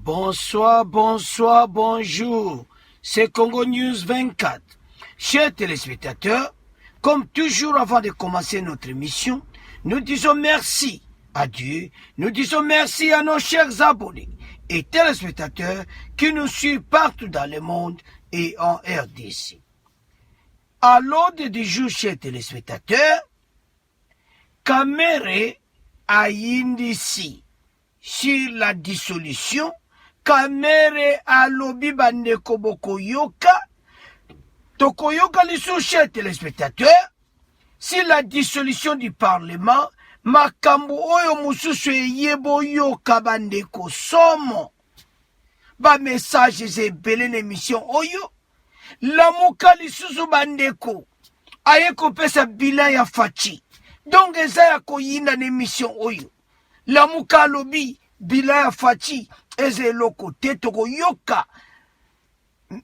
Bonsoir, bonsoir, bonjour. C'est Congo News 24. Chers téléspectateurs, comme toujours avant de commencer notre émission, nous disons merci à Dieu, nous disons merci à nos chers abonnés et téléspectateurs qui nous suivent partout dans le monde et en RDC. À l'ordre du jour, chers téléspectateurs, Kamere a indiqué sur la dissolution, Kamere a lobby bandeko bokoyoka, tokoyoka liso chers téléspectateurs, sur la dissolution du Parlement, makambo oyo mususu yebo yoka bandeko somo, ba message ebele l'émission oyo, lamuka lisusu bandeko, aye kopesa bilan ya fachi, donc eza ya koyinda l'émission oyo, lamuka lobi bilan ya fachi, eze eloko te toko yoka,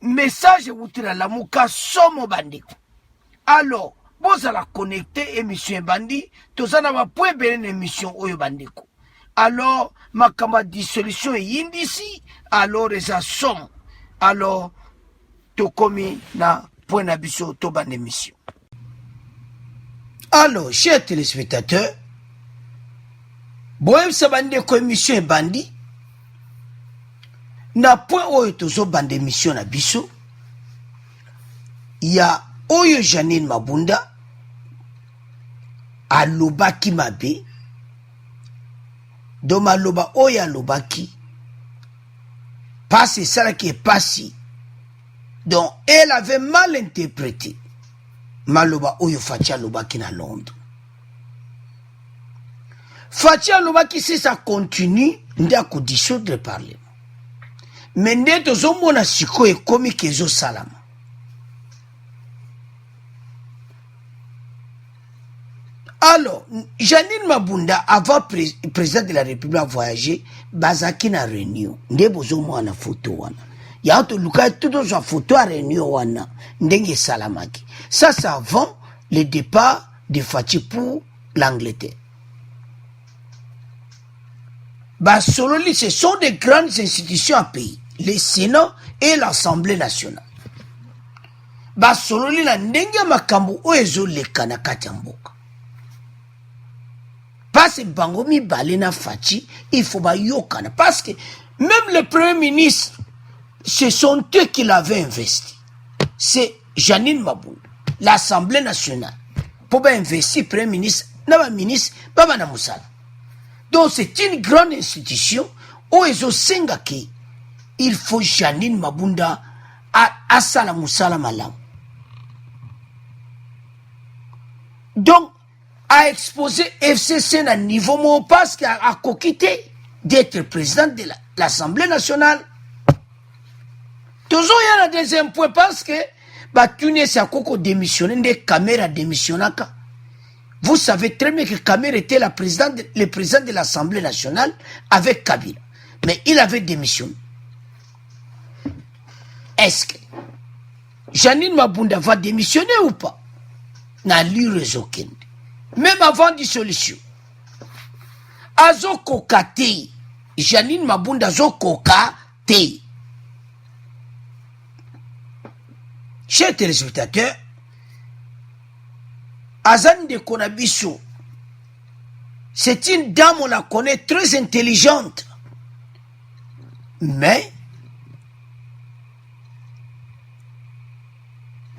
message wutira lamuka somo bandeko. Alors, bozala connecté émission bandi, tozana ba point belen émission oyo bandeko. Alors, makamba dissolution yindisi, alors eza somo. Alors, tokomi na point na biso to ban émission. Alors, chers téléspectateurs, boyem sa bandeko émission bandi, na point oyo tozo bande émission na biso, ya oyo Janine Mabunda alobaki mabe, do maloba oyo alobaki passe ça qui est passé, donc elle avait mal interprété maloba oyo Fachi alobaki na Londres. Fachi alobaki si ça continue ndako dissoudre le Parlement, mais nde tozomona siko ekomi kezo salama. Alors, Janine Mabunda, avant président de la République, a voyagé, bazaki na réunion. Nde bozo mwana photo wana. Ya to luka tout sa photo à réunion wana. Ndenge salamaki. Ça, c'est avant le départ de Fachi pour l'Angleterre. Sololi, ce sont des grandes institutions à pays. Le Sénat et l'Assemblée nationale. Sololi la ndenge makambo oezo leka na kati ya mboka. Parce que Bangomi Balena Fachi, il faut pas yokana. Parce que même le premier ministre, ce sont eux qui l'avaient investi. C'est Janine Mabunda, l'Assemblée nationale. Pour investir premier ministre, n'a ministre, Baba na Moussala. Donc c'est une grande institution où ils ont singaki. Il faut Janine Mabunda à Sala Moussala Malam. Donc, a exposé FCC à niveau mon parce qu'il a coquité d'être président de l'Assemblée nationale. Toujours il y a un deuxième point parce que Tunis a démissionné, des caméras démissionné. Vous savez très bien que Kamere était le président de l'Assemblée nationale avec Kabila. Mais il avait démissionné. Est-ce que Janine Mabunda va démissionner ou pas? N'a lu raison. Même avant dissolution. Azo kokate. Janine Mabunda zo kokate. Chers téléspectateurs, Azan de Konabiso, c'est une dame, on la connaît, très intelligente. Mais,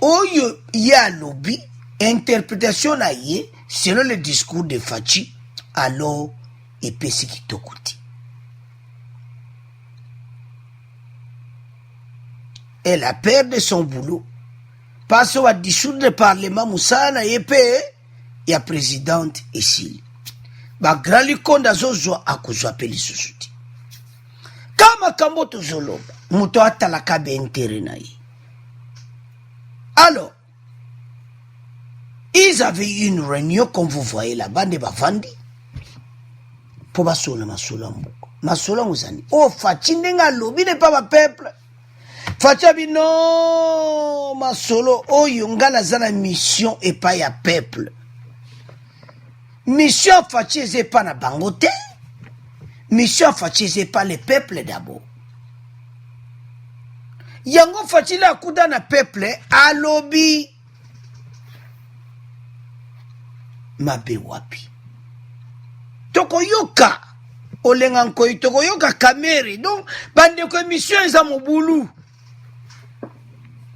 oyo ya lobby, interprétation na yé, selon le discours de Fachi, alors, et pesi qui tokouti. Elle a perdu son boulot. Parce qu'on a dissoudre le Parlement, Moussa na yépé, il y a présidente ici. Ba grand likonda zozo akuzwa peli susuti. Kama kamoto zoloba, muto atalaka be intérêt na ye. Alors, ils avaient eu une réunion, comme vous voyez là-bas, de Bavandi, pour basola masola mboko. Masola muzani. Oh, Fachi nenga lobi n'est pas ma peuple. Fachi abi non, masolo, oh, yongana zana mission et pas ya peuple. Mission Fachi c'est pas na bangote. Mission Fachi c'est pas le peuple d'abord. yango facile akuda na peuple alobi mabe wapi tokoyoka olenga nkoi tokoyoka kamere donc bandeko émission eza mobulu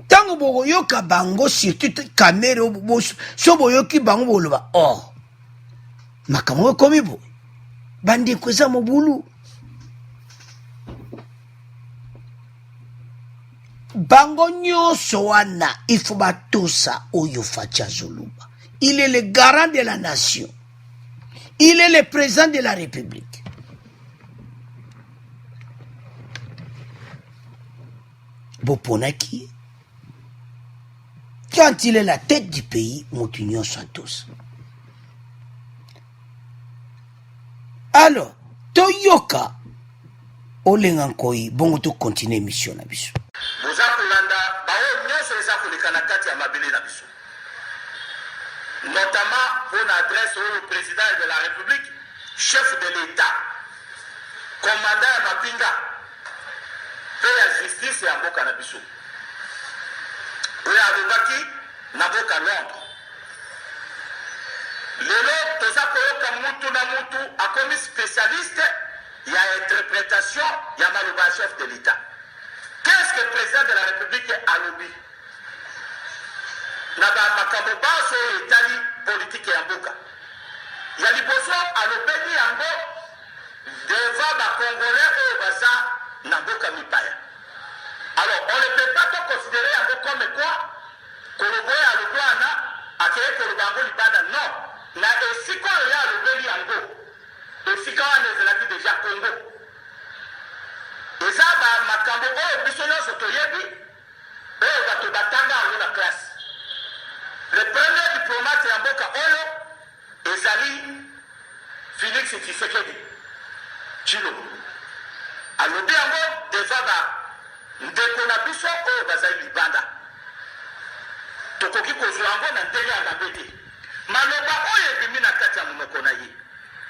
tango bokoyoka bango surtout kamere so boyoki bango boloba oh makambo ekomi boye bandeko eza mobulu bango nyonso wana il faut batosa oyo Faci azoloba. Il est le garant de la nation. Il est le président de la République. Boponaki, quand il est la tête du pays, Montignon Santos. Alors, Toyoka, Olengankoi, bon, tu continues mission na biso. Notamment pour l'adresse au président de la République, chef de l'État, commandant à Mapinga, paix la justice et Amboka Nabiso. Oui, Aboubaki, Naboka Londres. Lelo, Tozakoyoka Moutou Namoutou, a commis spécialiste, il y a interprétation, il y a Malouba, chef de l'État. Qu'est-ce que le président de la République a lobby? Naba makambo baso etali politique ya mboka ya liboso alobeli yango devant ba congolais oyo baza na mboka mipaya. Alors on ne peut pas considérer yango comme quoi koloboya alobwana akeye kolobango libanda non na esika oyo ya alobeli yango esika wana ezalaki déjà Congo eza ba makambo oyo biso nyonso toyebi oyo bato batanga yango na classe. Le premier diplomate ya mboka oyo ezali Félix Tshisekedi Tshilombo alobi yango devant ba ndeko na biso oyo bazali libanda tokoki kozwa yango na ndenge ya mabe te maloba oyo ebimi na kati ya monoko na ye.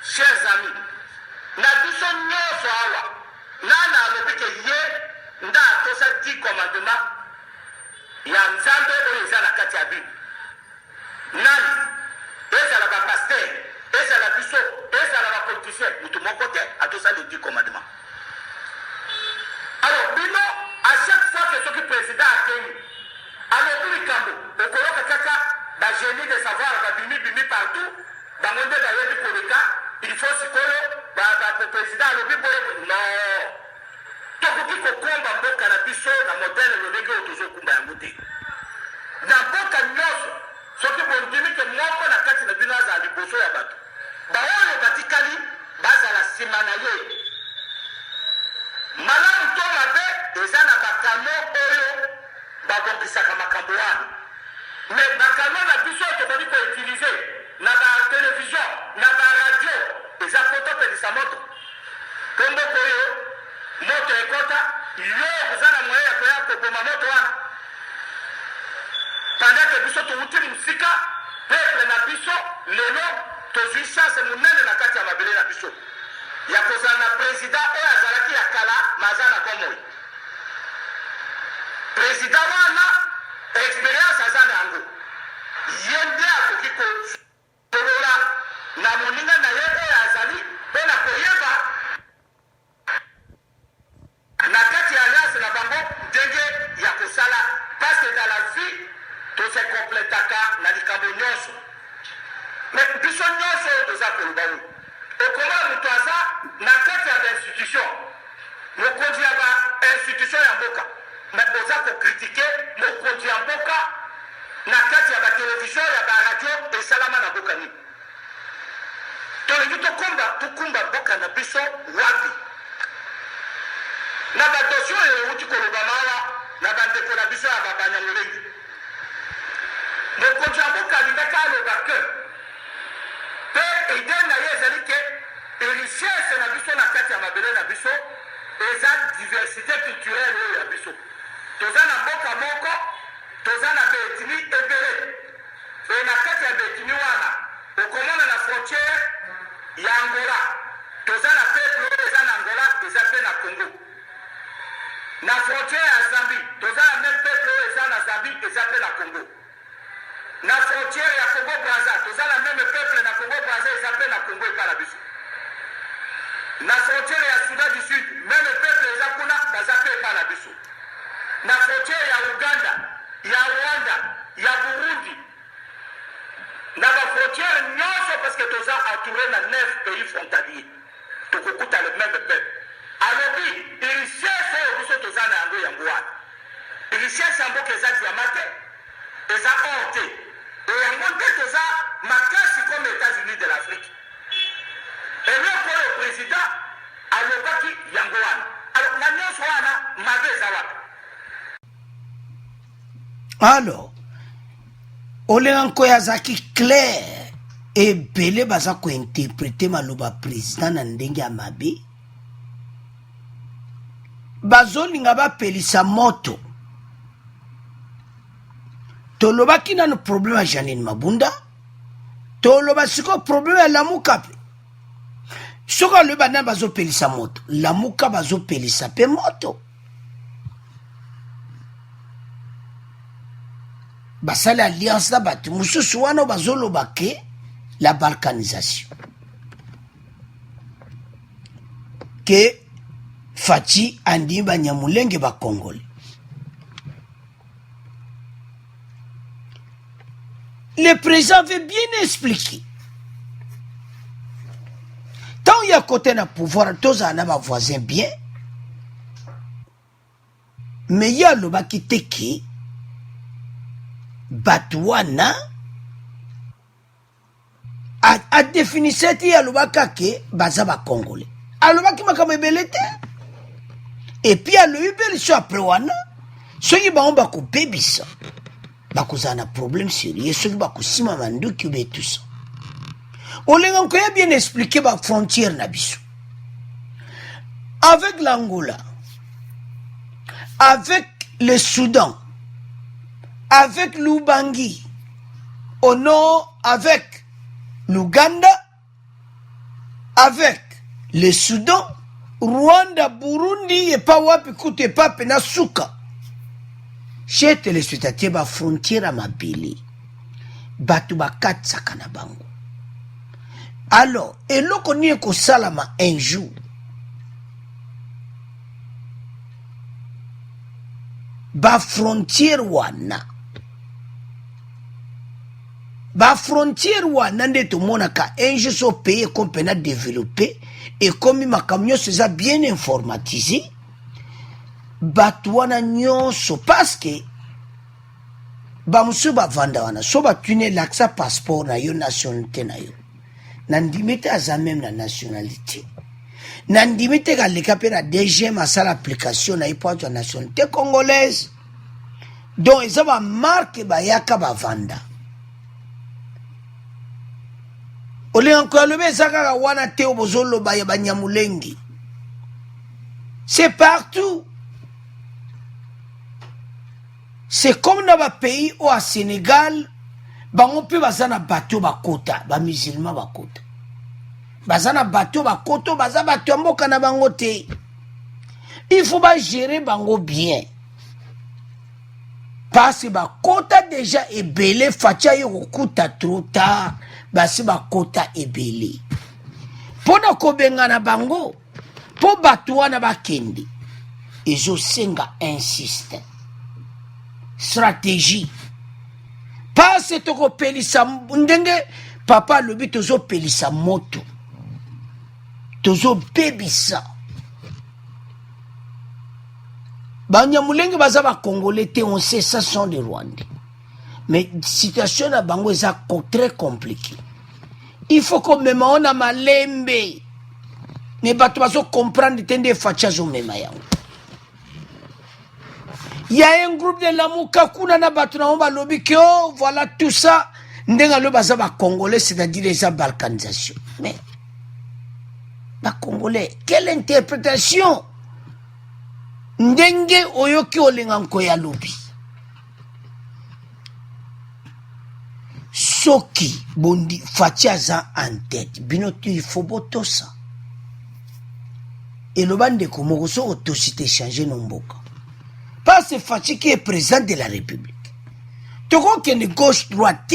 Chers amis, na biso nyonso awa nana alobi ke ye nda atosa 10 commandement ya nzambe oyo eza na kati ya Bible. Nani ezala ba pasteur ezala biso ezala ba politicien mutu moko te atosa les 10 commandements. Alors bino à chaque fois que ce président a tenu alors tout likambo okoloka kaka ba génie de savoir ba bimi partout bango nde bayebi koleka il faut sikoyo ba président alobi boye non tokoki kokomba mboka na biso na modèle lolenge oyo tozokumba yango te na mboka nyonso soki bondimi ke moko na kati na bino azala liboso ya bato baoyo batikali bazala nsima na ye malamu to mabe eza na bakano oyo babongisaka makambo wana me bakano na biso tokoni koutilize na batelevizio na baradio eza po topelisa moto po mboka oyo moto ekota yo oza na moye ya koya koboma moto wana pendant que biso touti musika peuple na biso lelo tozwi chance munene na kati ya mabele na biso ya kozala na président oyo azalaki ya kala maza na bomoi président wana expérience aza na yango ye nde akoki kosolola na moninga na ye oyo azali mpo na koyeba na kati ya alliance na bango ndenge ya kosala parce que dans la vie tose kompletaka na likambo nyonso me biso nyonso oyo toza koloba oyo okomona moto aza na kati ya bainstitution mokonzi ya bainstitution ya mboka me oza kokritike mokonzi ya mboka na kati ya batelevizio ya baradio esalama na mboka nini tolingi tokumba mboka na biso wapi na badosio oyo euti koloba mawa na bandeko na biso ya babanyamolenge mokonzi ya mboka alingaki aloba ke mpe ide na ye ezali ke richesse na biso na kati ya mabele na biso eza diversité culturelle oyo ya biso toza na mboka moko toza na baetini ebele e na kati ya baetini wana okomona na frontière ya Angola toza na peuple oyo eza na Angola eza mpe na Congo na frontière ya Zambie toza Congo Brazza ezapé na Congo ekala biso. Na frontière ya Soudan du Sud, même le peuple ezakuna bazapé ekala biso. Na frontière ya Uganda, ya Rwanda, ya Burundi. Na ba frontière nyonso parce que toza entouré na 9 pays frontaliers. Tokokuta le même peuple. Alobi, richesse oyo biso toza na yango yango wana. Richesse yango eza diamante, eza or te. Yango nde toza makasi comme États-Unis de l'Afrique. Eloko oyo président alobaki yango wana. Alors na nyonso wana mabe eza wana. Alors, olenganko yazaki clair et belé baza ko interpréter maloba président na ndenge ya mabe. Bazolinga bapelisa moto. Tolobaki na no problème ya Janine Mabunda. Toloba siko problème ya Lamuka pe. Soka le bana bazopelisa moto. Lamuka bazopelisa pe moto. Basala alliance na batu mususu wana bazoloba ke la balkanisation. Que Fachi andi Banyamulenge ba Congolais. Le président veut bien expliquer. Tant il y a côté na pouvoir, tous en a voisin bien. Mais il y a le baki teki Batouana a défini cette y a le baka ke bazaba Congolais. A le baki makamebelete. Et puis à le ubel sur après wana, ceux qui ont bako baby ça. Bakozana problème sérieux, ceux qui bako sima mandu qui be tout ça. On l'a encore bien expliqué la frontière nabiso. Avec l'Angola, avec le Soudan, avec l'Ubangi, au nord avec l'Ouganda, avec le Soudan, Rwanda, Burundi, et pas wapi koute et pas penasuka. Chez téléspectateurs, la frontière à Mabili, batu bakat sakana bango. Alors, et l'on connaît que Salama un jour, ba frontière wana nde to monaka un jour so pays comme pena développé et comme ma camion c'est bien informatisé batu wana nyonso parce que ba musu ba vanda wana so ba tune laksa passeport na yo nationalité na yo nandimete aza même na nationalité nandimete galeka pe na DG masala application na ipo ya nationalité congolaise donc eza ba marque ba yaka ba vanda ole encore le bezaka wana te obozolo ba ya Banyamulenge c'est partout. C'est comme dans le pays où à Sénégal on peut bazana bateau bakota ba musulman bakota bazana bateau bakota baza bateau mboka na bango te il faut ba gérer bango bien parce que bakota déjà ebele facha yo kokuta trop tard basi bakota ebele pona kobenga na bango po bato wana bakende ezosenga un système stratégie. Parce que tu pelisa ndenge papa lobi tozo pelisa moto tozo bebisa Banyamulenge baza ba Congolais te on sait ça sont des Rwandais mais situation na bango est très compliquée il faut que même on a malembe ne bato bazo comprendre tende facha zo mema yango. Il y a un groupe de Lamuka kuna na batu na omba lobi que oh, voilà tout ça ndenga lo baza ba Congolais c'est-à-dire les balkanisation. Mais ba Congolais, quelle interprétation ndenge oyoki olenganko ya lobi soki bondi fachaza en tête binotu il faut boto ça et le bande komoko so autocité changer nomboka. Pas ce Fachi qui est président de la République. Tu crois qu'il y a une gauche-droite.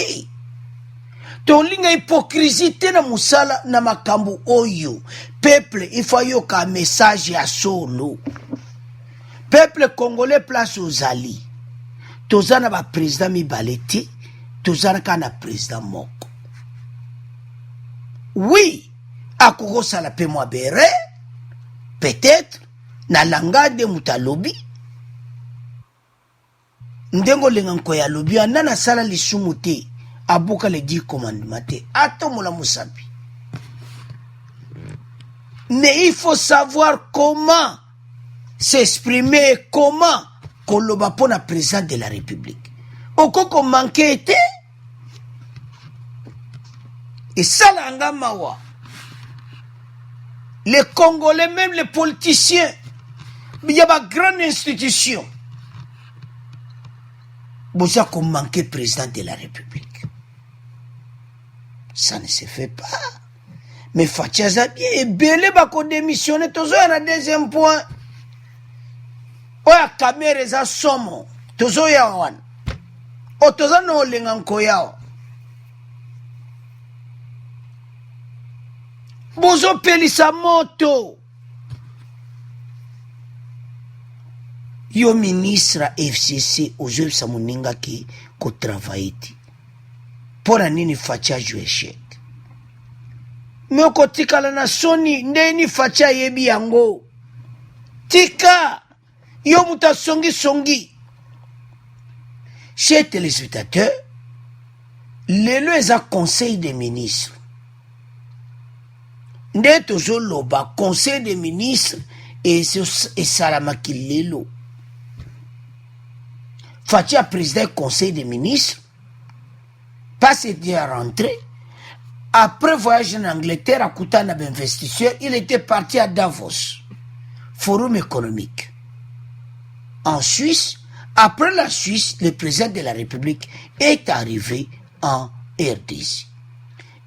tolinga hypocrisie te na musala na makambo oyo. Peuple il faut yoka message ya solo. Peuple congolais place aux alliés. Tozana ba président mibale te, tozana kana président moko. Oui, akoko sala pe moi bere, peut-être na langage de mutalobi. Ndengo lenganko ya lobi anana sala lisumu te, abuka le 10 commandements te, atomola musabi. Mais il faut savoir comment s'exprimer, comment koloba pona président de la République. Okoko manque été et ça langa mawa. Les Congolais, même les politiciens, il y a une grande institution. Vous avez manqué président de la République. Ça ne se fait pas. Mais Fatia Zabi est belé bako démissionner. Tozo y a un deuxième point. Oya kamere za somo. Tozo ya wan. O tozo no lenganko yao. Bozo pelisa moto. Yo ministre FCC ozo samuninga ki ko travaiti. Pora nini Fatia jouer chèque. Mais ko tika la na soni ndeni Fatia yebi yango. Tika yo muta songi. Chers téléspectateurs, les conseil des ministres. Nde tozo loba conseil des ministres et salamaki lelo. Fatia président conseil des ministres passe à rentrer. Après voyage en Angleterre à Koutana d'investisseurs, il était parti à Davos, forum économique. En Suisse, après la Suisse, le président de la République est arrivé en RDC.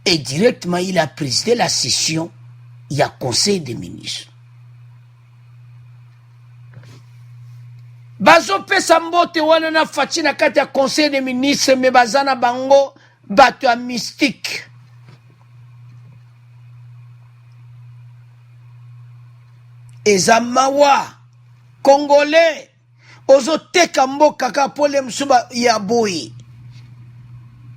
Et directement, il a présidé la session, il y a conseil des ministres. Bazo pesa mbote wana na fatina kati ya conseil des ministres me bazana bango bato ya mystique. Eza mawa Congolais ozo teka mboka ka pole msuba ya boy.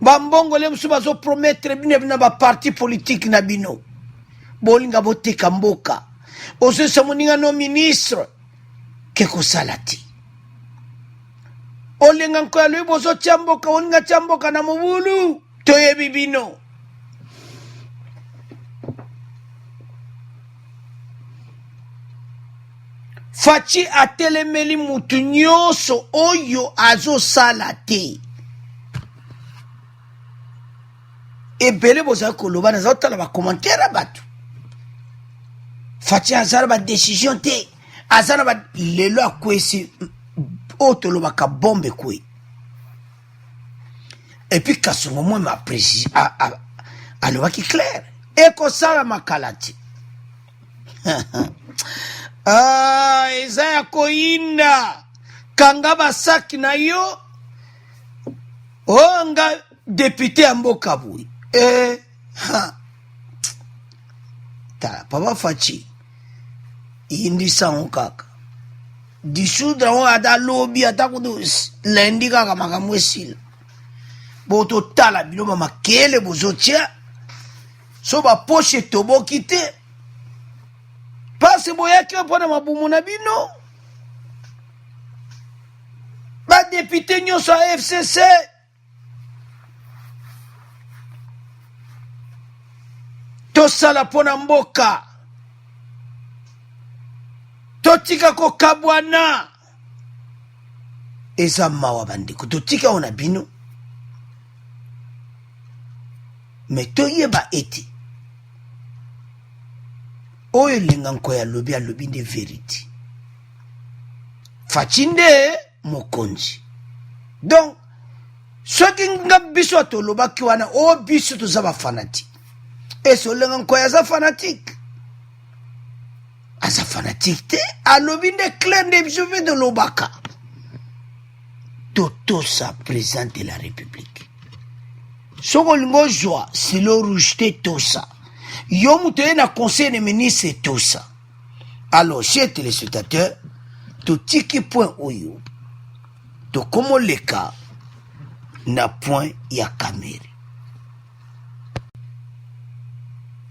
Bambongo le msuba zo promettre bina ba parti politique na bino. Bolinga bo teka mboka. Ozo samuninga no ministre keko salati. Olenga nko ya bozo chamboka olinga chamboka na mubulu toye bibino. Fachi atelemeli mutu nyonso oyo azo salate. Ebele boza koloba na zotala ba commentaire batu. Fachi azara ba décision te. Azara ba lelo akwesi otolo baka bombe kwe. Et puis kasongo moi ma précis aloba ki clair. Eko sala makalati. Ah, Isaiah Koinda kanga basaki na yo onga député à mboka bui ta papa Fachi indi sango kaka disudra on ada lobby atakudu lendi kaka makamwesila boto tala biloma makele bozotia so ba poche toboki te. Parce boyaki opona mabumu na bino. Ba député nyonso a FCC. Tosala pona mboka. Totika ko kabwana. Eza mawa bandeko. Totika ona bino. Mais toyeba ete. Oyo linganko ya lobi de vérité. Fachinde mokonzi. Donc, soki nga biso to loba ki wana o biso to zaba fanatique. Et so linganko ya za fanatique. Asa fanatique te alobi de clair de biso de lobaka. Toto sa président de la République. soko lingo joie c'est le rejeter tout ça yo muté na conseil des ministres tout ça alors chers téléspectateurs to tiki point oyo to comme le cas na point ya caméra.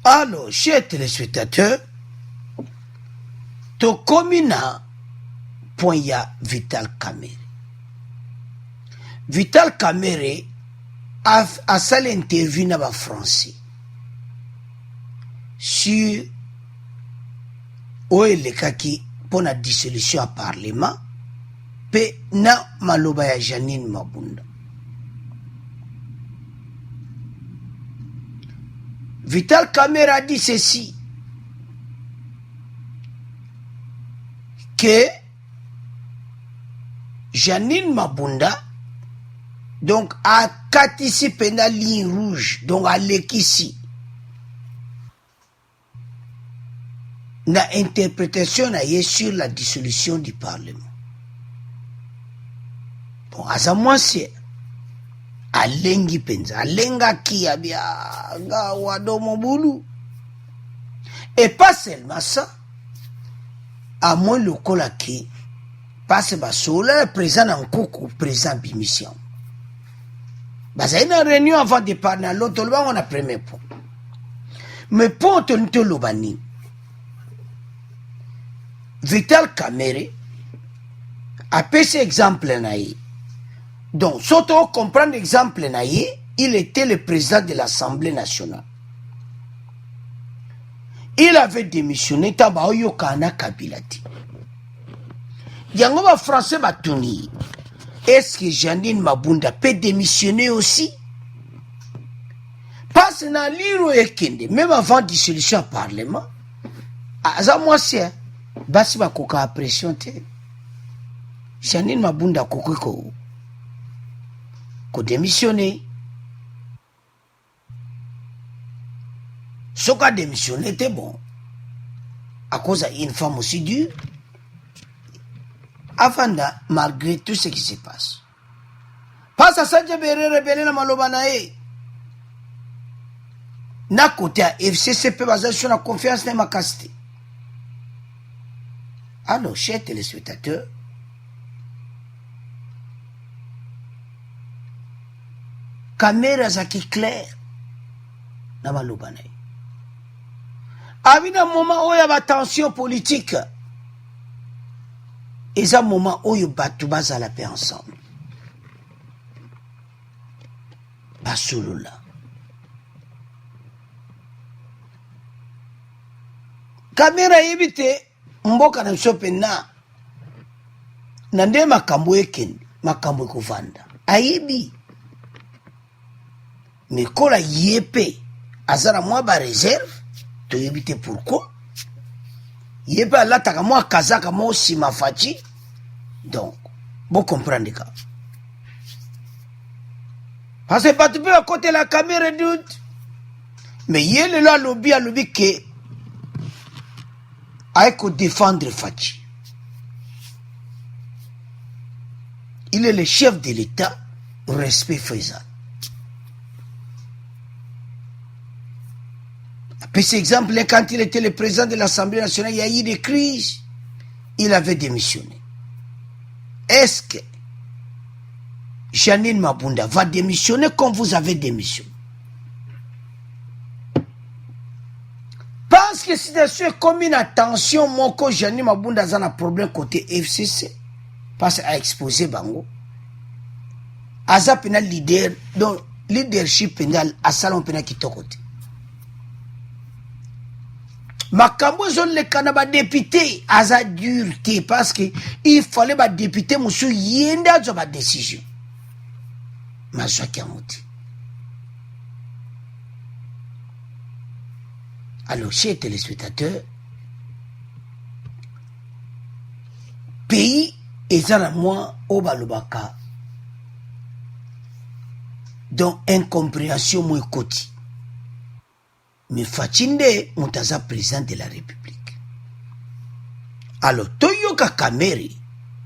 Alors chers téléspectateurs to komina point ya Vital Kamerhe. Vital Kamerhe a sali interview na ba français sur oelekaki pour la dissolution à parlement pe na maloba ya Janine Mabunda. Vital Kamerhe a dit ceci que Janine Mabunda donc a katisi pena ligne rouge donc a lekisi na interprétation na ye sur la dissolution du parlement. Bon asa mwasi alengi penza alenga ki abia nga wado mobulu et pas seulement ça à moins le kolaki passe basola présent en coucou présent bimission. Baza une réunion avant de parler à l'autre, on a premier point. Mais pour te l'obani, Vital Kamerhe a fait cet exemple naïe. Donc, surtout comprendre l'exemple naïe, il était le président de l'Assemblée nationale. Il avait démissionné, tabaoyo kana kabilati. Yango ba français batuni. Est-ce que Janine Mabunda peut démissionner aussi? Parce que dans l'iro ekende, même avant dissolution du parlement, à moi c'est, basi ba koka pression te. Janine Mabunda ko démissionner. Ce qu'a démissionné était bon. À cause d'une femme aussi dure. Avant malgré tout ce qui se passe. Parce que ça, j'ai rebelle na maloba na e. Na côté à FCCP basé sur la confiance dans ma casté. Alors, chers téléspectateurs, caméra zaki clair na maloba na e. Avina moment où il y a tension politique. Et c'est un moment où il y a la paix ensemble. Basouloula. Caméra évite, mboka na sope na nde makambo ekende, makambo ekovanda. Ayibi. Mikola yepe, azara mwa ba réserve, to évite pourquoi. Yepe alataka mwa kazaka mwa sima fachi. Donc, vous comprenez ça. Parce que pas tu peux à côté la caméra doute. Mais il est là lobby à lobby que avec défendre Fachi. Il est le chef de l'État, respect faisant. Après cet exemple, quand il était le président de l'Assemblée nationale, il y a eu des crises. Il avait démissionné. Est-ce que Janine Mabunda va démissionner comme vous avez démissionné? Parce que c'est comme une attention, mon co Janine Mabunda a un problème côté FCC. Parce qu'il a exposé Bango. Aza pena leader, donc leadership pénal à salon pena qui to côté. Makambo zone le kanaba député aza dureté parce que il fallait ba député monsieur yenda zo ba décision. Mazwa kiamuti. Alors chers téléspectateurs, pays est à moi au balobaka donc incompréhension moi koti. Mais Fachinde Moutaza président de la République. Alors, Toyoka Kamerhe,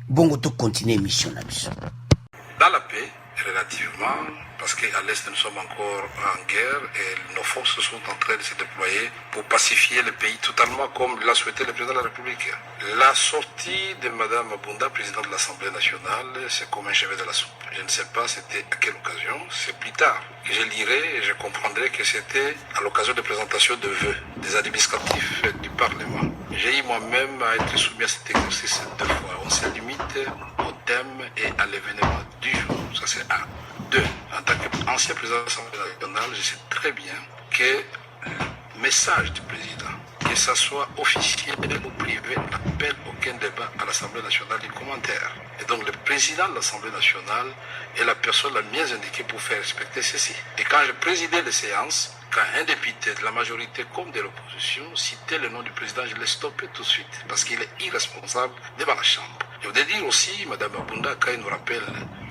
bon, tu continues mission. Dans la paix, relativement, parce qu'à l'Est, nous sommes encore en guerre et nos forces sont en train de se déployer pour pacifier le pays totalement comme l'a souhaité le président de la République. La sortie de Mme Mabunda, présidente de l'Assemblée nationale, c'est comme un cheveu de la soupe. Je ne sais pas c'était à quelle occasion, c'est plus tard que je lirai et je comprendrai que c'était à l'occasion de présentation de vœux des administratifs du Parlement. J'ai eu moi-même à être soumis à cet exercice 2 fois. On se limite au thème et à l'événement du jour. Ça c'est un. 2. En tant qu'ancien président de l'Assemblée nationale, je sais très bien que le message du président, que ce soit officiel ou privé, n'appelle aucun débat à l'Assemblée nationale ni commentaire. Et donc le président de l'Assemblée nationale est la personne la mieux indiquée pour faire respecter ceci. Et quand je présidais les séances, quand un député de la majorité comme de l'opposition citait le nom du président, je l'ai stoppé tout de suite, parce qu'il est irresponsable devant la Chambre. Je voudrais dire aussi, Mme Mabunda, quand il nous rappelle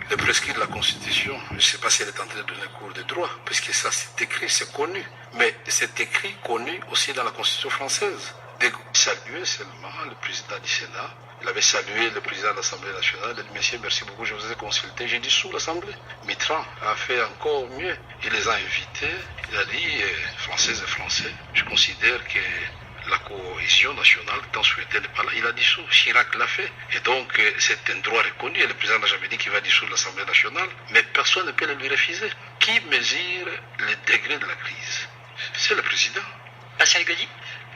le prescrit de la Constitution, je ne sais pas si elle est en train de donner cours de droit, puisque ça c'est écrit, c'est connu. Mais c'est écrit, connu aussi dans la Constitution française. De saluer seulement le président du Sénat. Il avait salué le président de l'Assemblée nationale. Il a dit, monsieur, merci beaucoup, je vous ai consulté. J'ai dissous l'Assemblée. Mitterrand a fait encore mieux. Il les a invités. Il a dit, Françaises et Français, je considère que la cohésion nationale, tant souhaité n'est pas là. Il a dissous. Chirac l'a fait. Et donc, c'est un droit reconnu. Et le président n'a jamais dit qu'il va dissoudre l'Assemblée nationale. Mais personne ne peut le lui refuser. Qui mesure le degré de la crise? C'est le président. Pascal Goddy.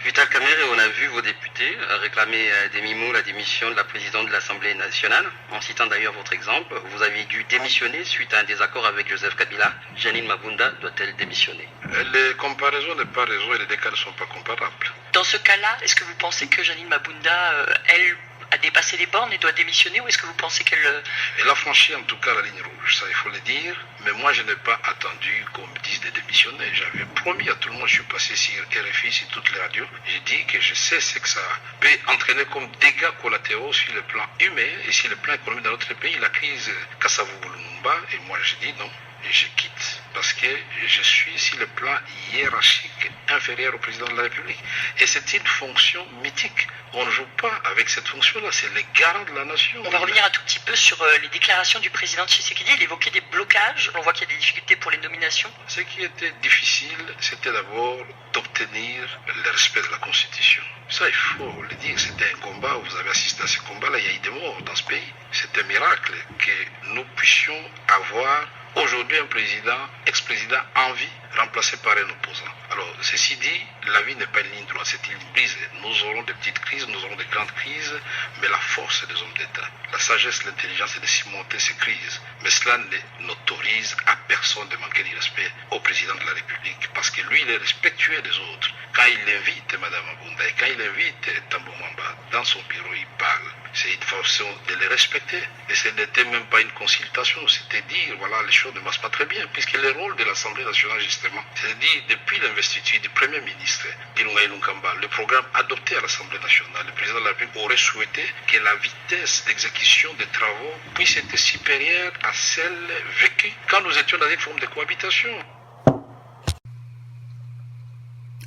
Vital Kamerhe, on a vu vos députés réclamer demi-mot la démission de la présidente de l'Assemblée nationale. En citant d'ailleurs votre exemple, vous avez dû démissionner suite à un désaccord avec Joseph Kabila. Janine Mabunda doit-elle démissionner? Les comparaisons n'est pas raison et les deux cas ne sont pas comparables. Dans ce cas-là, est-ce que vous pensez que Janine Mabunda, elle, a dépassé les bornes et doit démissionner, ou est-ce que vous pensez qu'elle... Elle a franchi en tout cas la ligne rouge, ça il faut le dire. Mais moi je n'ai pas attendu qu'on me dise de démissionner. J'avais promis à tout le monde, je suis passé sur RFI, sur toutes les radios. J'ai dit que je sais ce que ça peut entraîner comme dégâts collatéraux sur le plan humain et sur le plan économique dans notre pays. La crise Kasavubu-Lumumba, et moi je dis non. Et je quitte parce que je suis sur le plan hiérarchique inférieur au président de la République. Et c'est une fonction mythique. On ne joue pas avec cette fonction-là, c'est le garant de la nation. On va revenir un tout petit peu sur les déclarations du président Tshisekedi. Il évoquait des blocages, on voit qu'il y a des difficultés pour les nominations. Ce qui était difficile, c'était d'abord d'obtenir le respect de la Constitution. Ça, il faut le dire, c'était un combat, vous avez assisté à ce combat-là, il y a eu des morts dans ce pays. C'est un miracle que nous puissions avoir aujourd'hui un président, ex-président en vie, remplacé par un opposant. Alors, ceci dit, la vie n'est pas une ligne droite, c'est une ligne brisée. Nous aurons des petites crises, nous aurons des grandes crises, mais la force des hommes d'État, la sagesse, l'intelligence, c'est de surmonter ces crises. Mais cela n'autorise à personne de manquer du respect au président de la République, parce que lui, il est respectueux des autres. Quand il invite Mme Mabunda et quand il invite Tambo Mwamba dans son bureau, il parle. C'est une façon de les respecter. Et ce n'était même pas une consultation, c'était dire, voilà, les choses ne marchent pas très bien, puisque le rôle de l'Assemblée nationale, justement, c'est dire, depuis l'investiture du Premier ministre, Ilunga Ilunkamba, le programme adopté à l'Assemblée nationale, le président de la République aurait souhaité que la vitesse d'exécution des travaux puisse être supérieure à celle vécue quand nous étions dans une forme de cohabitation.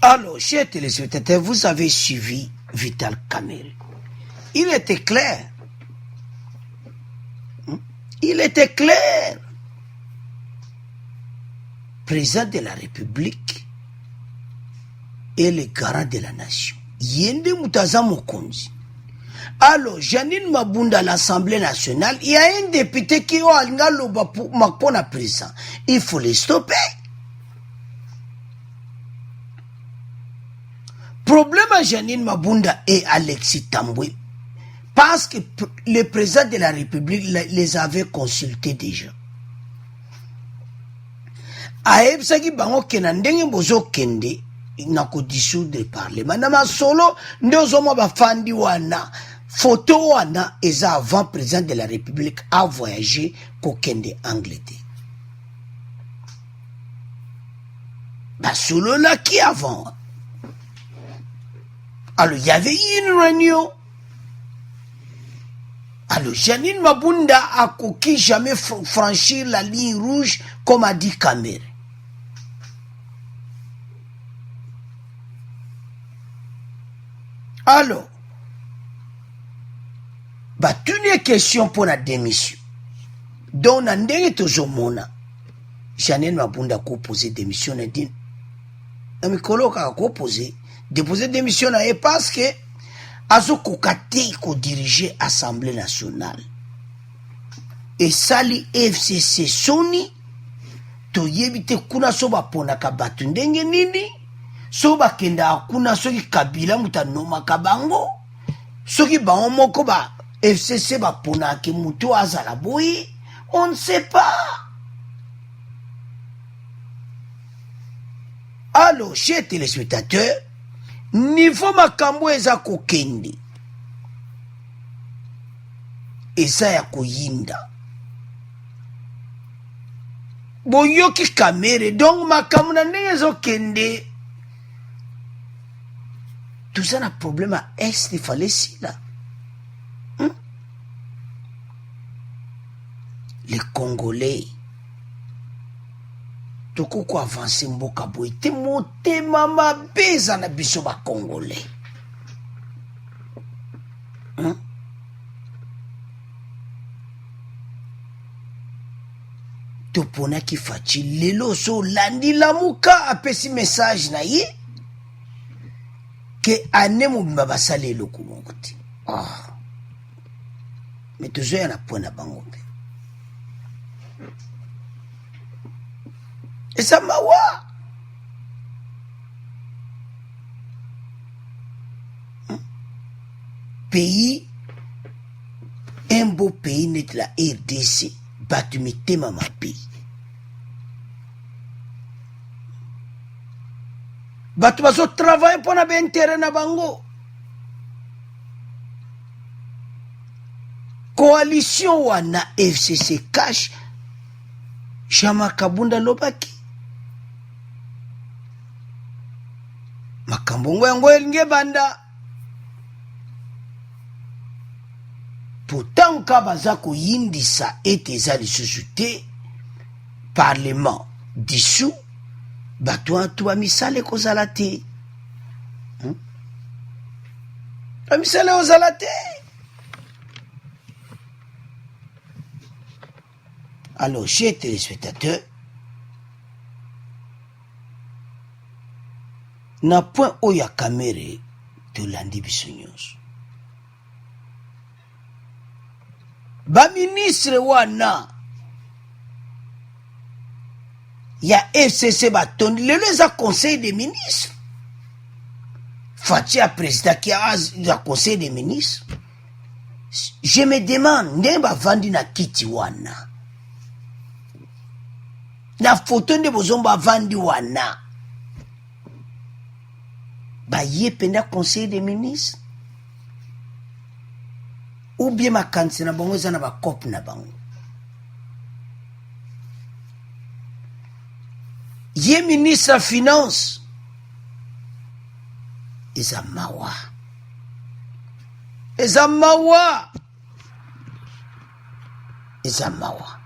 Alors, chers téléspectateurs, vous avez suivi Vital Kamerhe. Il était clair. Il était clair. Président de la République et le garant de la nation. Yende Mutaza Mokonzi. Alors, Janine Mabunda à l'Assemblée nationale, il y a un député qui a un président. Il faut les stopper. Problème à Janine Mabunda et Alexis Tambwe, parce que le président de la République les avait consultés déjà. Aebsaki bango kena ndenge bozo kende na ko dissoudre le parlement. Na solo ndozo mo bafandi wana photo wana eza avant président de la République a voyagé ko kende Angleterre. Ba solo là qui avant. Alors il y avait une réunion. Alors, Janine Mabunda a coquille jamais franchir la ligne rouge, comme a dit Kamerhe. Alors, bah, une question pour la démission. donc na ndenge tozomona Janine Mabunda koposer démission na din na mikolo kaka koposer déposer démission na ye parce que azokoka te kodiriger Assemblée nationale esali FCC soni toyebi te kuna so baponaka bato ndenge nini so bakendaka kuna soki Kabila mutu anomaka bango soki bango moko ba FCC baponaka mutu azala boye on ne sait pas. Alors, chers téléspectateurs, niveau makambo eza kokende eza ya koyinda boyoki kamere donc makambo na ndenge ezokende toza na problème à est efalesi la les Congolais tokoko avancer mboka boye te motema mabe eza na biso Congolais. Toponaki faci lelo so landi lamuka apesi message na ye ke ane mobimba basala eloko moko te mais tozoya na point na bango mpe eza mawa pays un beau pays neti la RDC bato mitema mabe bato bazotravaille mpo na baintere na bango coalition wana FCC cash Jean-Marc Kabunda lobaki makambo ngo elinge banda pourtant ka baza koyindisa ete eza lisusu te parlement dissous bato atu bamisala ekozala te bamisala ekozala te. Alors chers téléspectateurs, na point oya kamere tolandi biso nyonso baministre wana ya FCC batondi lelo eza conseil des ministres Fatia président qui a conseil des ministres. Je me demande ndenge bavandi na kiti wana na photo nde bozomba bavandi wana baye penda conseil des ministres ou bien makanisi na bango eza na bakope na bango ye ministre ya finance eza mawa eza mawa eza mawa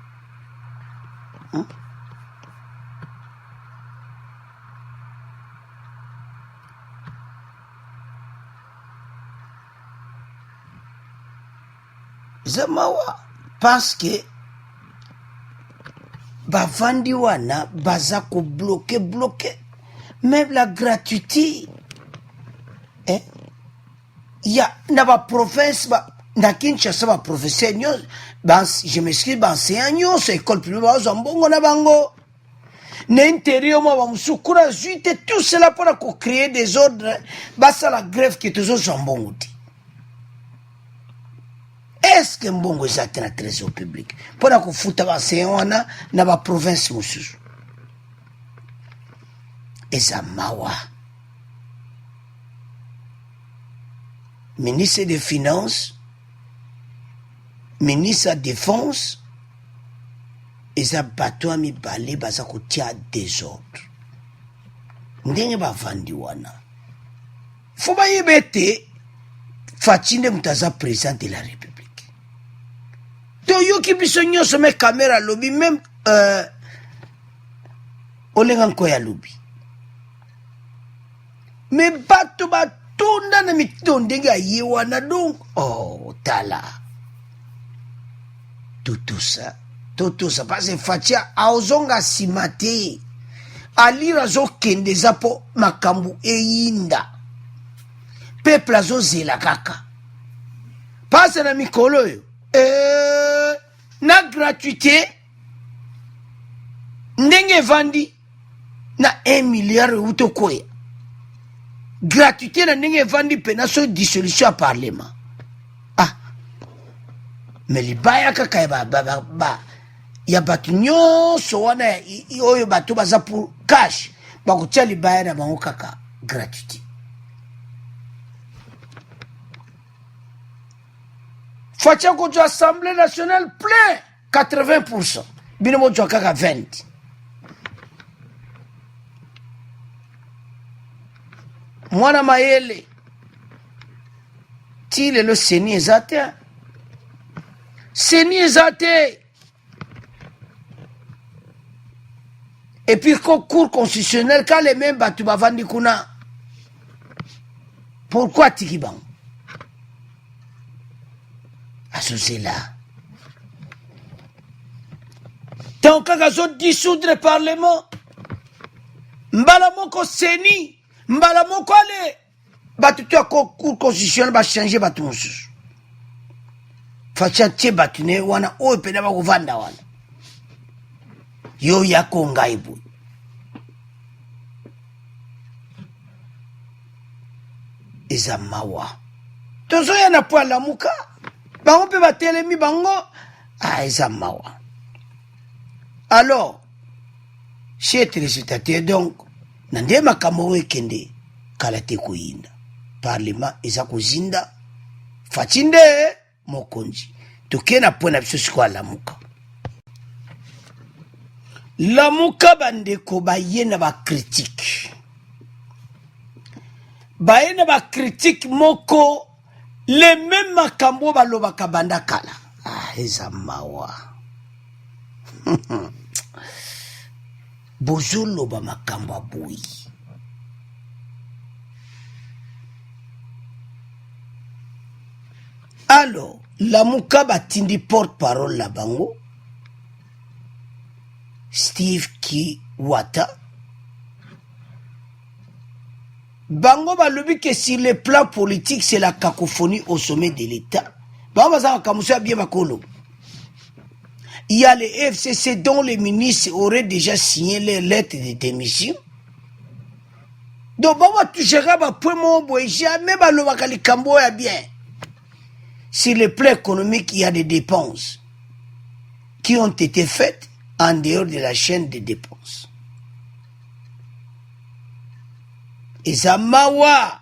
Zamawa parce que bavandi wana baza ko bloquer même la gratuité ya na ba province na Kinshasa ba professeur nyos je m'excuse ba enseignant nyos école primaire ba zambongo na bango na intérieur mo ba musukura juite tout cela pour créer des ordres basa la grève qui toujours zambongo. Est-ce que mbongo ezate na trésor public mpona kofuta baenseignant wana na baprovince mosusu eza mawa ministre des finances ministre ya défense eza bato ya mibale baza kotia désordre ndenge bavandi wana fo bayeba ete Faci nde moto aza président de la république toyoki biso nyonso me kamera lobi même olenga nkoya lobi me bato batonda na mito ndenge aye wana donc tala tout ça Toto ça passe fatia aozonga simate alira zo kende zapo makambu eyinda peuple azo zela kaka passe na mikolo yo na gratuité ndenge vandi na 1 milliard utokoya gratuité na ndenge vandi pena so dissolution à parlement mais libaya kaka ba ya batu nyonso wana oyo batu baza pour cash bakotia libaya na bango kaka gratuité fatia ko assemblée nationale plein 80% bino mo kaka 20 mwana mayele ti lelo seni eza te seni eza te et puis cour constitutionnel quand les mêmes batu bavandi kuna pourquoi tiki bango asosela tant kaka zo dissoudre le parlement mbala moko seni mbala moko ale batu to cour constitutionnel ba changer batu mosusu facha tie batu ne wana oyo pena bakovanda wana yo yako ngai boy eza mawa tozoya na po alamuka bango mpe batelemi bango eza mawa alors chez téléspectateur donc na nde makambo oyo ekende kala te koyinda parlement eza kozinda faci nde mokonzi toke na po na biso sikoyo alamuka lamuka bandeko baye na bakritike baye na bakritike moko le même makambo balobaka banda kala eza mawa bozoloba makambo aboyi alors lamuka batindi porte-parole la bango Steve Kiwata bango balobi que sur le plan politique c'est la cacophonie au sommet de l'État. Bango bazaka kamuso bien makolo. Il y a les FCC dont les ministres auraient déjà signé les lettres de démission. Donc bango touchera ba point mo boy jamais balobaka likambo ya bien. Sur le plan économique, il y a des dépenses qui ont été faites en dehors de la chaîne de dépenses. Et ça mawa.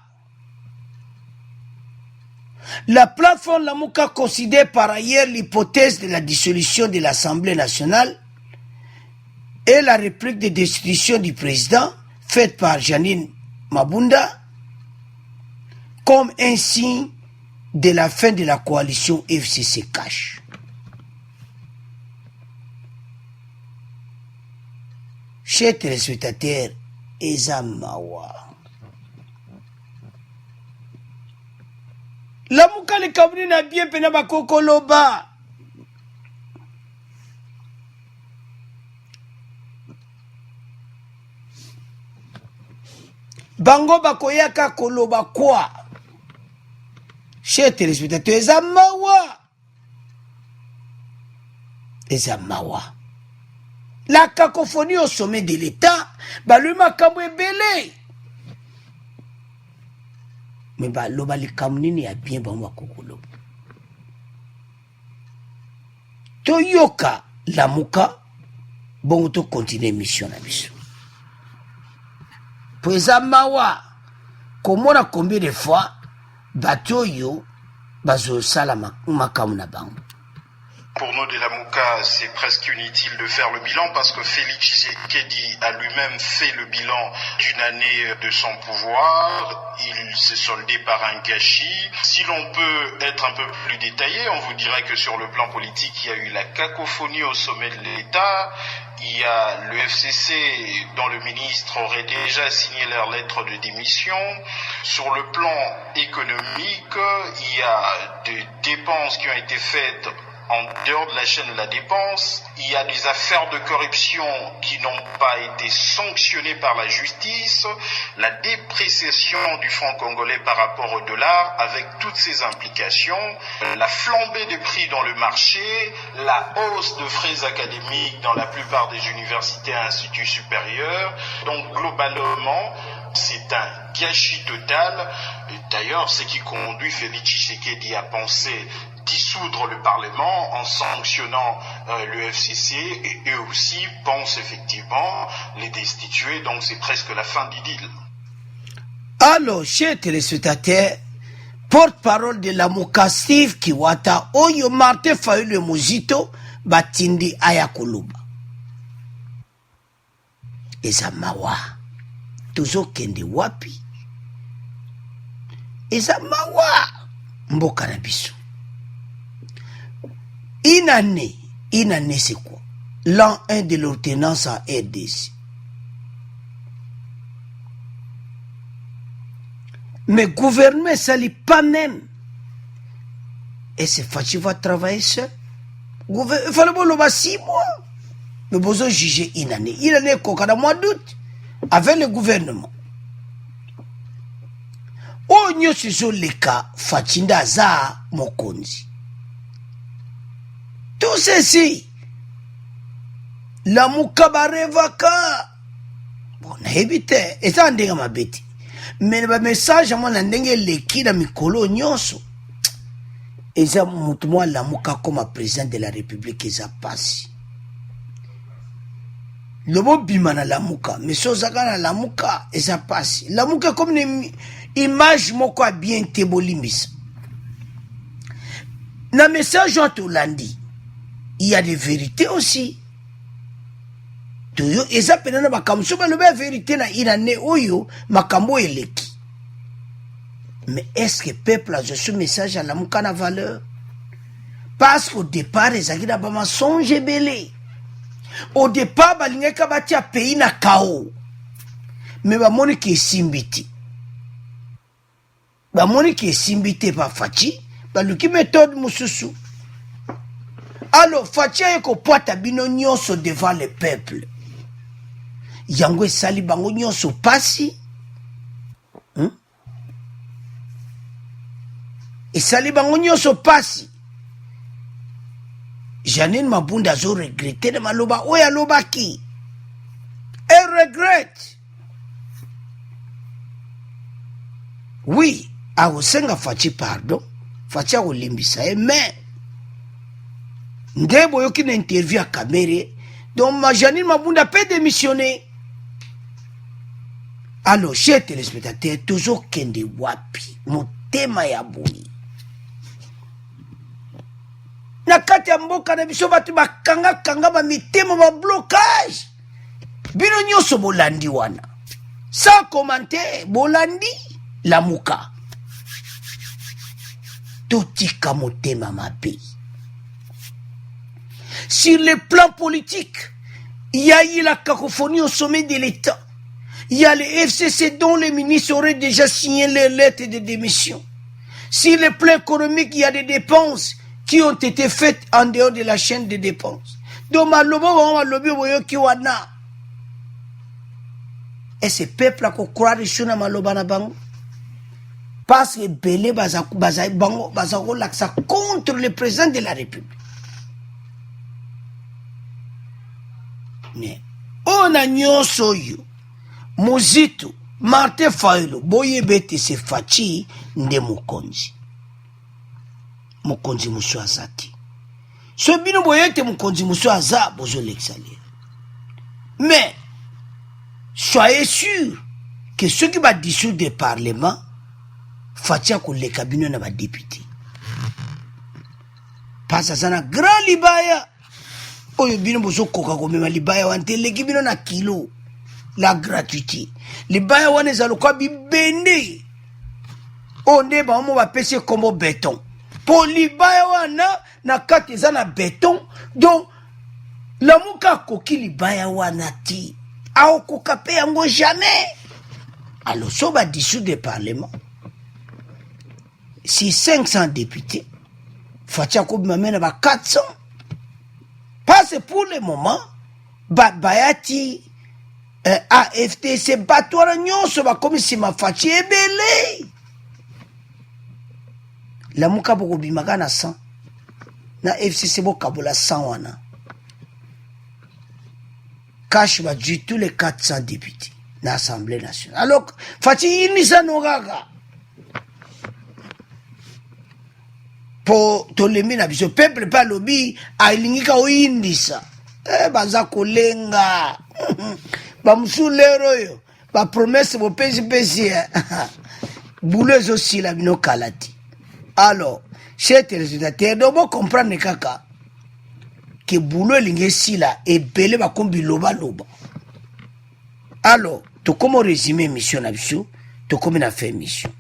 La plateforme Lamuka considère par ailleurs l'hypothèse de la dissolution de l'Assemblée nationale et la réplique de destitution du président faite par Janine Mabunda comme un signe de la fin de la coalition FCC Cash. Chers téléspectateurs, Ezamawa. Lamuka le kabri na bien pena bakoko loba. Bango bakoyaka koloba quoi? Chers téléspectateurs, Ezamawa. La cacophonie au sommet de l'État, lui makambo ebele. Mais loba li kamnini ya bien bango kokolo. Toyoka lamuka bongo to continuer mission na biso. Po ezamawa komona combien de fois batoyo bazo sala makamu na bango. Pour nous de Lamuka, c'est presque inutile de faire le bilan parce que Félix Tshisekedi a lui-même fait le bilan d'une année de son pouvoir. Il s'est soldé par un gâchis. Si l'on peut être un peu plus détaillé, on vous dirait que sur le plan politique, il y a eu la cacophonie au sommet de l'État. Il y a le FCC dont le ministre aurait déjà signé leur lettre de démission. Sur le plan économique, il y a des dépenses qui ont été faites en dehors de la chaîne de la dépense, il y a des affaires de corruption qui n'ont pas été sanctionnées par la justice, la dépréciation du franc congolais par rapport au dollar avec toutes ses implications, la flambée des prix dans le marché, la hausse de frais académiques dans la plupart des universités et instituts supérieurs. Donc globalement, c'est un gâchis total. Et d'ailleurs, ce qui conduit Félix Tshisekedi à penser dissoudre le Parlement en sanctionnant le FCC, et eux aussi pensent effectivement les destituer. Donc c'est presque la fin du deal. Alors, chers téléspectateurs, porte-parole de la Lamuka Steve Kiwata, Oyo Martin Fayulu Muzito, Batindi Ayakuluba. Eza mawa, tuzo kende wapi. Eza mawa, mboka na biso. Inane c'est quoi? L'an 1 de l'ordonnance en RDC. Mais gouvernement, ça n'est pas même. Et c'est facile, va travailler seul. Il fallait le 6 mois. Mais vous avez jugé Inane. Inane est au mois d'août. Avec le gouvernement. Oh, nous sommes les cas. Fachinda za mokonzi. Tout ceci. La mukabarevaka. Bon, na évité. Et ça, on dit ma bête. Mais le message, moi, n'a ndenge leki na mikolo nyonso. Eza mutumwa la muka comme président de la République eza passe. Le mot bimana la muka, mais sozaka na la muka eza passe. La muka comme une image moko bien tebolimis. Na message en landi, il y a des vérités aussi. Toyo eza penana makambo soba le vérité na inane oyo makambo eleki. Mais est-ce que peuple a ce message à la mukana valeur? Parce qu'au départ, les agida ba mensonge belé. Au départ, balingeka batia pays na kao. Mais ba moni ki simbiti. Ba moni ki simbiti pa fachi, ba luki méthode mususu. Alors fachi yeko poata bino nyonso devant le peuple. Yango sali bango nyonso pasi. Et sali bango nyonso pasi. Janine Mabunda zo regretté de maloba oya loba ki. Elle regrette. Oui, a osenga fachi pardon. Fachi a olimbisa mais ndebo yoki na interview à Kamere. Donc Janine Mabunda peut démissionner. Alors, chers téléspectateurs, toujours kende wapi, motema ya boni. Na kati ya mboka na biso batu bakanga ba mitema ba blocage. Bino nyonso bolandi wana. Sans commenter, bolandi la muka. Totika motema mabe. Sur le plan politique, il y a eu la cacophonie au sommet de l'État. Il y a les FCC dont les ministres auraient déjà signé les lettres de démission. Sur le plan économique, il y a des dépenses qui ont été faites en dehors de la chaîne de dépenses. Donc, et ce peuple a croire sur la maloba na bango. Parce que Belé bango laksa contre le président de la République. Mais on a nyonso yo. Muzito, Martin Fayulu, boye bete se fachi nde mukonzi. Mukonzi musu azati. So bino boye te mukonzi musu aza, bozo l'exaler. Mais, soyez sûr que ceux qui va dissoudre le Parlement, fachi ako le kabino na ba député. Pasa sana grand libaya. Oyo bino bozo koka komema libaya wante leki bino na kilo. La gratuité. Les baya wane zalokwa bibende. Onde ba omo ba pese comme béton. Pour les baya wana na kati za na béton. Donc la muka koki li baya wana ti. A koka pe yango jamais. Alors so ba dissous de parlement. Si 500 députés fatia kobima mena ba 400 parce pour le moment bayati AFTC batwara nyonso bakomi nsima faci ebele lamuka bokobimaka na 100 na FCC bokabola 100 wana cash badui tous les 400 députés na Assemblée nationale alors faci yinisa no kaka po tolemi na biso peuple pa lobi ailingi ka oyindisa baza kolenga bamusulero oyo bapromese bopesi boulot ezosila bino kala ti alors chers téléspectateurs dobo comprendre kaka ke boulot elingi esila ebele bakomi bilobaloba alors tokomi orésumé émission na biso tokomi na fait émission.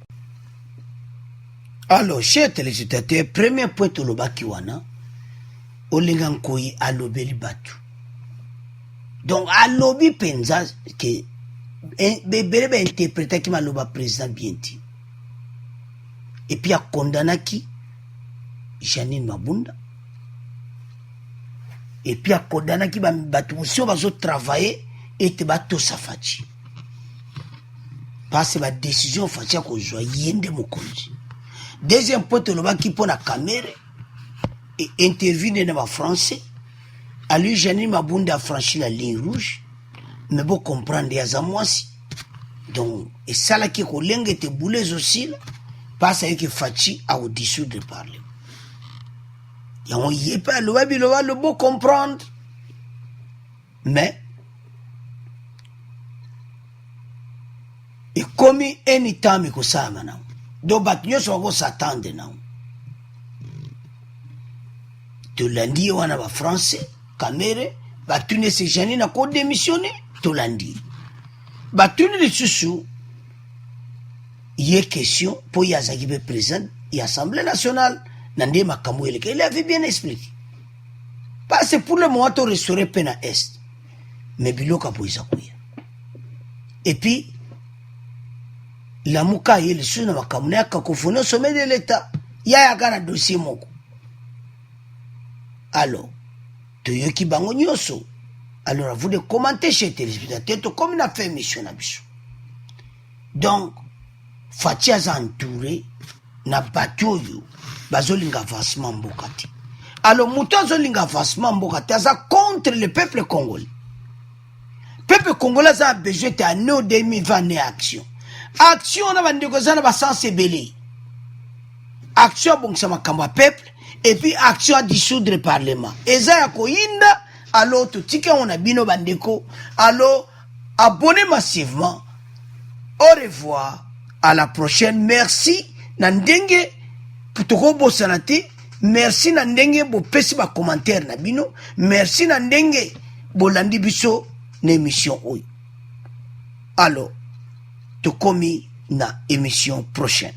Alors, chers téléspectateurs, premier point tolobaki wana, olinga nkoyi alobeli batu. Donc, alobi penza que bebele interpréta ki maloba président bienti. Et puis a condamnaki Janine Mabunda. Et puis a condamnaki batu si on va travailler et te bato safati. Parce que la décision fatia ko joie yende mokonzi. Deuxième point, le qui pose la caméra et intervient dans le français. À lui, Janine Mabunda a franchi la ligne rouge. Mais vous comprenez, il y a moi aussi. Donc, et ça là qui est collègue était boulez aussi, parce que Fachi a au-dessus de parler. Et on y est pas, le beau comprendre. Mais, et comme anytime, il faut ça maintenant. Donc, nous avons s'attendre. Tu l'as dit, on a un français, caméra, tu ne sais jamais, n'a qu'à démissionner, tu l'as dit. Tu ne sais pas, il y a question pour y avoir qui présent, il y a l'Assemblée nationale, il avait bien expliqué. Parce que pour le moment, tu resterais pena est. Mais il y a et puis, la muka yele suna makamune ya kakofoni au sommet de l'État. Ya gana dossier moko. Alors, toyoki bango nyoso. Alors, vous de commenter chez téléspectateurs, comme on a fait émission na biso. Donc, Fatia za entouré na batoyo bazolinga avancement mbokati. Alors, muto azolinga avancement mbokati aza contre le peuple congolais. Peuple congolais a besoin de année 2020 action. Action on a bandeko ba sens belé. Action bon ça makamba peuple et puis action à dissoudre le parlement. Eza ya koyinda alors tout tika on a bino bandeko alors abonnez massivement. Au revoir à la prochaine. Merci na ndenge putoko bo sanate. Merci na ndenge bo pesi ba commentaire na bino. Merci na ndenge bo landi biso na émission oyo. Alors to komi na émission prochaine.